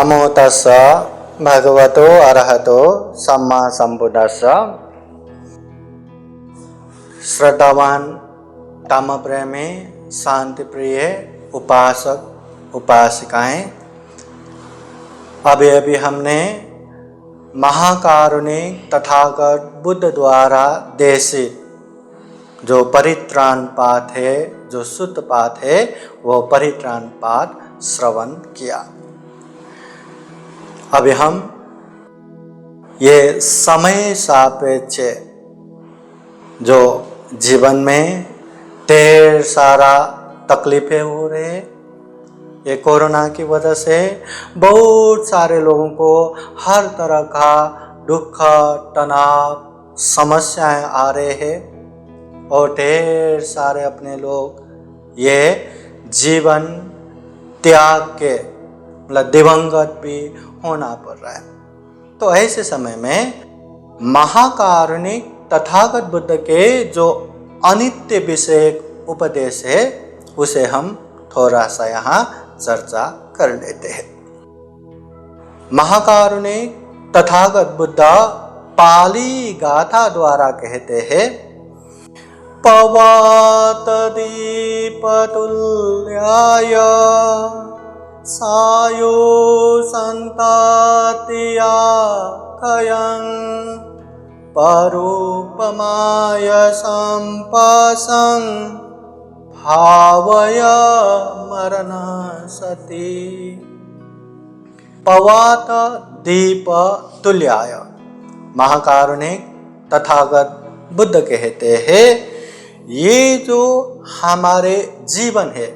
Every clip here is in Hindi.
नमो तस्स भगवतो अरहतो सम्मा संबुद्धस्स। श्रद्धावान काम प्रेमी शांति प्रिय उपासक उपासिकाएं, अभी हमने महाकारुणिक तथागत बुद्ध द्वारा देशित जो परित्राण पाठ है, जो सुत्त पाठ है, वो परित्राण पाठ श्रवण किया। अभी हम ये समय सापेक्ष जो जीवन में ढेर सारा तकलीफें हो रहे हैं, ये कोरोना की वजह से बहुत सारे लोगों को हर तरह का दुख, तनाव, समस्याएं आ रहे हैं और ढेर सारे अपने लोग ये जीवन त्याग के मतलब दिवंगत भी होना पड़ रहा है। तो ऐसे समय में महाकारुणिक तथागत बुद्ध के जो अनित्य विषय उपदेश है, उसे हम थोड़ा सा यहाँ चर्चा कर लेते हैं। महाकारुणिक तथागत बुद्ध पाली गाथा द्वारा कहते हैं, पवात दीप तुल्याय सायो संतातिया खयं परूपमाय संपासं भावय मरण सती। पवात दीप तुल्याय महाकारुणिक तथागत बुद्ध कहते हैं, ये जो हमारे जीवन है,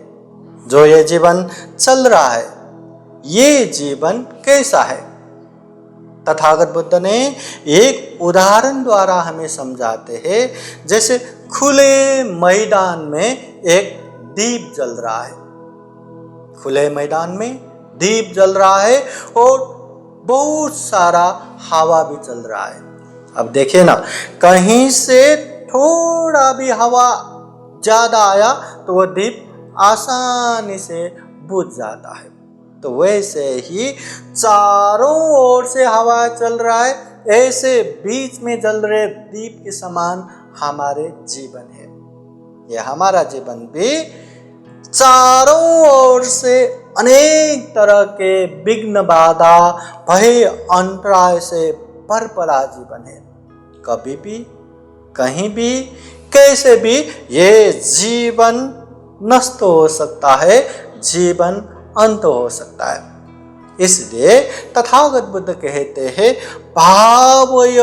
जो ये जीवन चल रहा है, ये जीवन कैसा है। तथागत बुद्ध ने एक उदाहरण द्वारा हमें समझाते हैं, जैसे खुले मैदान में एक दीप जल रहा है। खुले मैदान में दीप जल रहा है और बहुत सारा हवा भी चल रहा है। अब देखिए ना, कहीं से थोड़ा भी हवा ज्यादा आया तो वह दीप आसानी से बुझ जाता है। तो वैसे ही चारों ओर से हवा चल रहा है, ऐसे बीच में जल रहे दीप के समान हमारे जीवन है। यह हमारा जीवन भी चारों ओर से अनेक तरह के विघ्न, बाधा, भय, अंतराय से भर पड़ा जीवन है। कभी भी, कहीं भी, कैसे भी ये जीवन नष्ट हो सकता है, जीवन अंत हो सकता है। इसलिए तथागत बुद्ध कहते हैं, भावय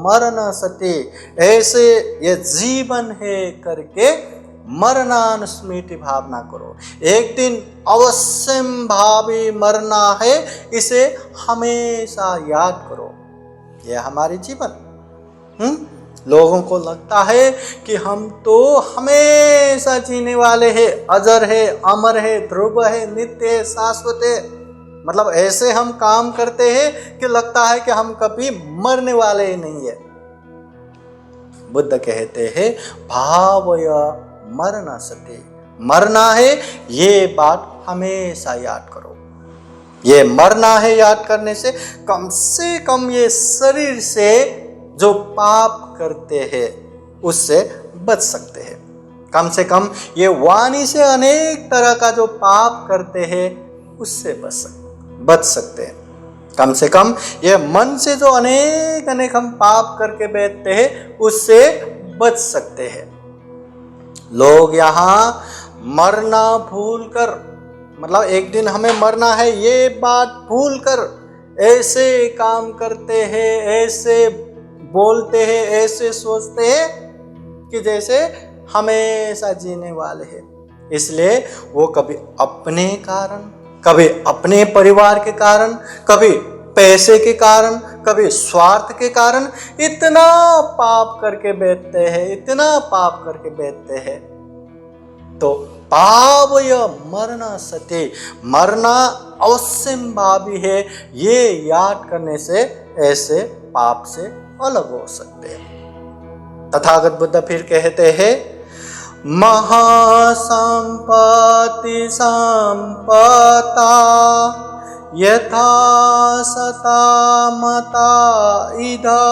मरण सति, ऐसे ये जीवन है करके मरणानुस्मृति भावना करो। एक दिन अवश्य भावी मरना है, इसे हमेशा याद करो। यह हमारे जीवन। लोगों को लगता है कि हम तो हमेशा जीने वाले हैं, अजर है, अमर है, ध्रुव है, नित्य है, शाश्वत है। मतलब ऐसे हम काम करते हैं कि लगता है कि हम कभी मरने वाले ही नहीं है। बुद्ध कहते हैं, भावय मरण सति, मरना है, ये बात हमेशा याद करो। ये मरना है याद करने से कम ये शरीर से जो पाप करते हैं उससे बच सकते हैं। कम से कम ये वाणी से अनेक तरह का जो पाप करते हैं उससे बच सकते हैं। कम से कम ये मन से जो अनेक हम पाप करके बैठते हैं उससे बच सकते हैं। लोग यहाँ मरना भूल कर, मतलब एक दिन हमें मरना है ये बात भूल कर ऐसे काम करते हैं, ऐसे बोलते हैं, ऐसे सोचते हैं कि जैसे हमेशा जीने वाले हैं। इसलिए वो कभी अपने कारण, कभी अपने परिवार के कारण, कभी पैसे के कारण, कभी स्वार्थ के कारण इतना पाप करके बैठते हैं, इतना पाप करके बैठते हैं। तो पावय मरना सते, मरना अवश्य भावी है, ये याद करने से ऐसे पाप से अलग हो सकते हैं। तथागत बुद्ध फिर कहते हैं, महासंपत्ति संपता यथा सता मता इधा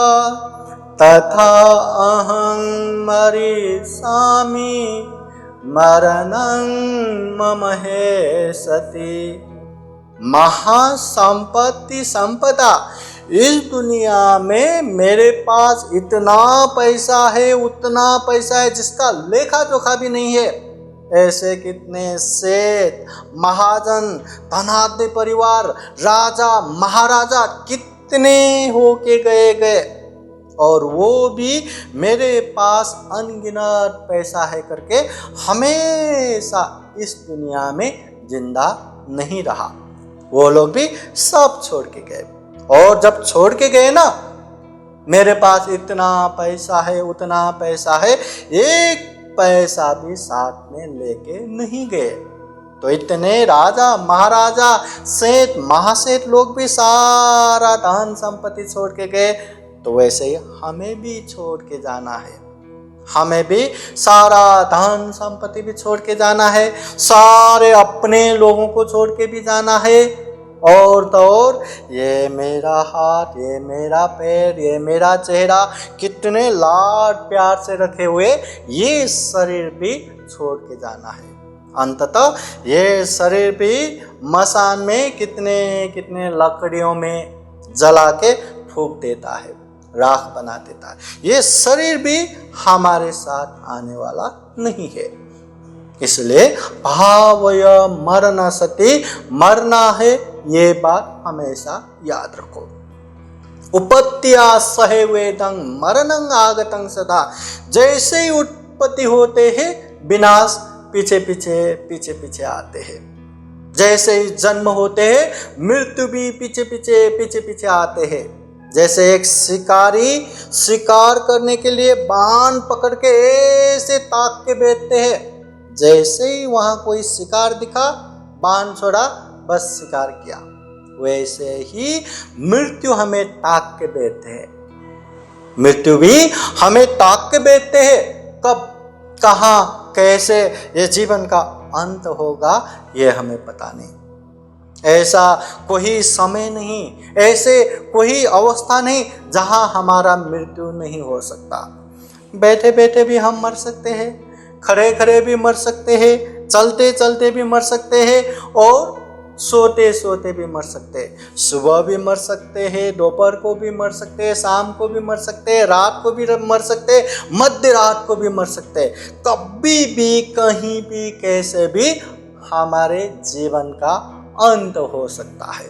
तथा अहं मरीष्यामि मरणं मम हे सति। महासंपत्ति संपदा, इस दुनिया में मेरे पास इतना पैसा है, उतना पैसा है जिसका लेखा जोखा भी नहीं है। ऐसे कितने सेठ, महाजन, धनाढ्य परिवार, राजा महाराजा कितने होके गए और वो भी मेरे पास अनगिनत पैसा है करके हमेशा इस दुनिया में जिंदा नहीं रहा। वो लोग भी सब छोड़ के गए, और जब छोड़ के गए ना, मेरे पास इतना पैसा है, उतना पैसा है, एक पैसा भी साथ में लेके नहीं गए। तो इतने राजा महाराजा सेठ महासेठ लोग भी सारा धन संपत्ति छोड़ के गए, तो वैसे ही हमें भी छोड़ के जाना है। हमें भी सारा धन संपत्ति भी छोड़ के जाना है, सारे अपने लोगों को छोड़ के भी जाना है, और तो और ये मेरा हाथ, ये मेरा पैर, ये मेरा चेहरा कितने लाड प्यार से रखे हुए ये शरीर भी छोड़ के जाना है। अंततः ये शरीर भी मसान में कितने कितने लकड़ियों में जला के फूंक देता है, राख बना देता है। ये शरीर भी हमारे साथ आने वाला नहीं है। इसलिए भावय मरण सति, मरना है, ये बात हमेशा याद रखो। उपत्या सहे वेदं मरणं आगतं सदा, जैसे ही उत्पत्ति होते हैं विनाश पीछे पीछे आते हैं। जैसे ही जन्म होते हैं मृत्यु भी पीछे आते हैं। जैसे एक शिकारी शिकार करने के लिए बाण पकड़ के ऐसे ताक के बैठते हैं, जैसे ही वहां कोई शिकार दिखा बाण छोड़ा, बस शिकार किया। वैसे ही मृत्यु हमें ताक के बैठते हैं, मृत्यु भी हमें ताक के बैठते हैं। कब, कहाँ, कैसे ये जीवन का अंत होगा ये हमें पता नहीं। ऐसा कोई समय नहीं, ऐसे कोई अवस्था नहीं जहां हमारा मृत्यु नहीं हो सकता। बैठे बैठे भी हम मर सकते हैं, खड़े खड़े भी मर सकते हैं, चलते चलते भी मर सकते हैं, और सोते सोते भी मर सकते हैं। सुबह भी मर सकते हैं, दोपहर को भी मर सकते हैं, शाम को भी मर सकते हैं, रात को भी मर सकते हैं, मध्य रात को भी मर सकते हैं। कभी भी, कहीं भी, कैसे भी हमारे जीवन का अंत हो सकता है।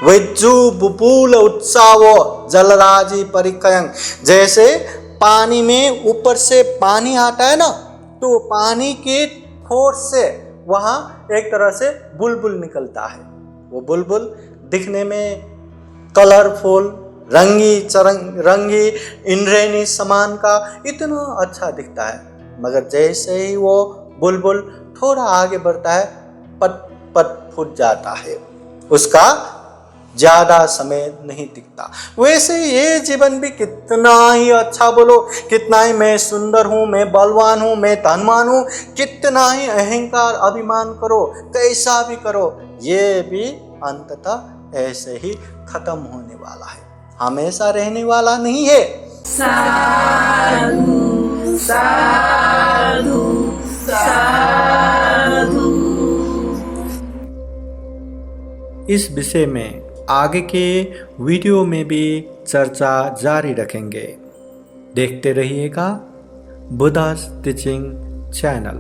विज्जु बुपुल उत्सावो जलराजी परिकयं, जैसे पानी में ऊपर से पानी आता है ना, तो पानी के फोर्स से वहाँ एक तरह से बुलबुल निकलता है। वो बुलबुल दिखने में कलरफुल, रंगी इंद्रेणी समान का इतना अच्छा दिखता है, मगर जैसे ही वो बुलबुल थोड़ा आगे बढ़ता है पट पट फूट जाता है, उसका ज्यादा समय नहीं दिखता। वैसे ये जीवन भी कितना ही अच्छा, बोलो कितना ही मैं सुंदर हूँ, मैं बलवान हूँ, मैं धनवान हूँ, कितना ही अहंकार अभिमान करो, कैसा भी करो, ये भी अंततः ऐसे ही खत्म होने वाला है, हमेशा रहने वाला नहीं है। साधु साधु साधु। इस विषय में आगे के वीडियो में भी चर्चा जारी रखेंगे। देखते रहिएगा बुद्धास टीचिंग चैनल।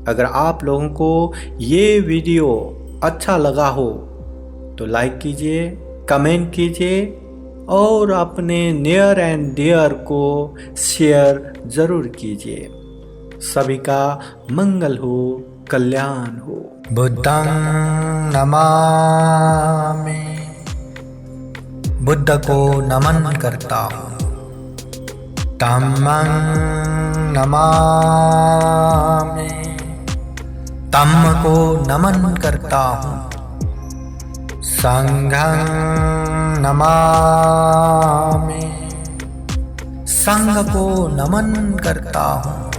अगर आप लोगों को ये वीडियो अच्छा लगा हो तो लाइक कीजिए, कमेंट कीजिए और अपने नियर एंड डियर को शेयर ज़रूर कीजिए। सभी का मंगल हो, कल्याण हो। बुद्धं नमामि, बुद्ध को नमन करता हूँ। धम्मं नमामि, धम्म को नमन करता हूँ। संघं नमामि, संघ को नमन करता हूँ।